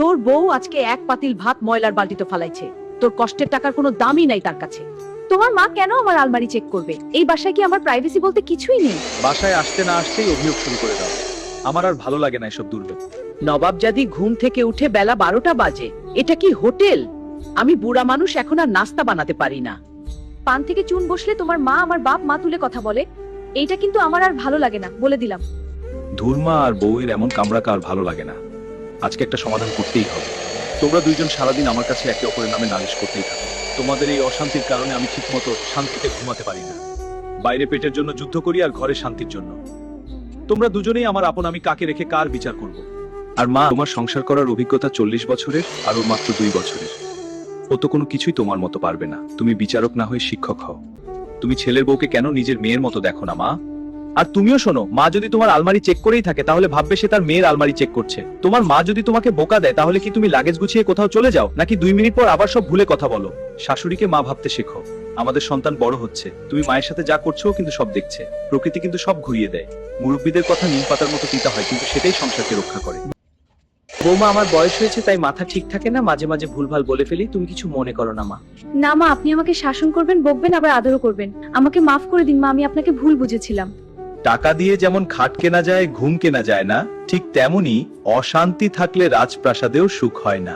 তোর বউ আজকে এক পাতিল ভাত ময়লার বালতিতে ফালাইছে। তোর কষ্টের টাকার কোনো দামই নাই তার কাছে। তোমার মা কেন আমার আলমারি চেক করবে? এই বাসায় কি আমার প্রাইভেসি বলতে কিছুই নেই? বাসায় আসতে না আসতেই অভিযোগ শুরু করে দাও। আমার আর ভালো লাগে না এসব দুর্যোগ। নবাবজাদি ঘুম থেকে উঠে বেলা 12টা বাজে। এটা কি হোটেল? আমি বুড়া মানুষ, এখন আর নাস্তা বানাতে পারি না। পান থেকে চুন বসলে তোমার মা আমার বাপ মা তুলে কথা বলে। এইটা কিন্তু আমার আর ভালো লাগে না, বলে দিলাম। ধুরমা আর বউয়ের এমন কামড়াকা আর ভালো লাগে না। আজকে একটা সমাধান করতেই হবে। তোমরা দুইজন সারাদিন আমার কাছে একে অপরের নামে নালিশ করতেই থাকো। তোমাদের এই অশান্তির কারণে আমি ঠিকমতো শান্তিতে ঘুমাতে পারি না। বাইরে পেটের জন্য যুদ্ধ করি আর ঘরে শান্তির জন্য। তোমরা দুজনেই আমার আপন, আমি কাকে রেখে কার বিচার করব? আর মা, তোমার সংসার করার অভিজ্ঞতা 40 বছরের আর ওর মাত্র 2 বছরের। ও তো কোনো কিছুই তোমার মতো পারবে না। তুমি বিচারক না হয়ে শিক্ষক হও। তুমি ছেলের বউকে কেন নিজের মেয়ের মতো দেখো না মা? আর তুমিও শোনো, মা যদি তোমার আলমারি চেক করেই থাকে তাহলে ভাববে সে তার মেয়ের আলমারি চেক করছে। তোমার মা যদি তোমাকে বোকা দেয় তাহলে কি তুমি লাগেজ গুছিয়ে কোথাও চলে যাও, নাকি 2 মিনিট পর আবার সব ভুলে কথা বলো? শাশুড়িকে মা ভাবতে শেখো। আমাদের সন্তান বড় হচ্ছে, তুমি মায়ের সাথে যা করছো কিন্তু সব দেখছে। প্রকৃতি কিন্তু সব ঘুরিয়ে দেয়। মুরব্বীদের কথা নিম পাতার মতো তিতা হয়, কিন্তু সেটাই সংসারকে রক্ষা করে। বৌমা, আমার বয়স হয়েছে তাই মাথা ঠিক থাকে না, মাঝে মাঝে ভুলভাল বলে ফেলি। তুমি কিছু মনে করো না মা। না মা, আপনি আমাকে শাসন করবেন, বকবেন, আবার আদরও করবেন। আমাকে মাফ করে দিন মা, আমি আপনাকে ভুল বুঝেছিলাম। টাকা দিয়ে যেমন খাট কেনা যায়, ঘুম কেনা যায় না, ঠিক তেমনি অশান্তি থাকলে রাজপ্রাসাদেও সুখ হয় না।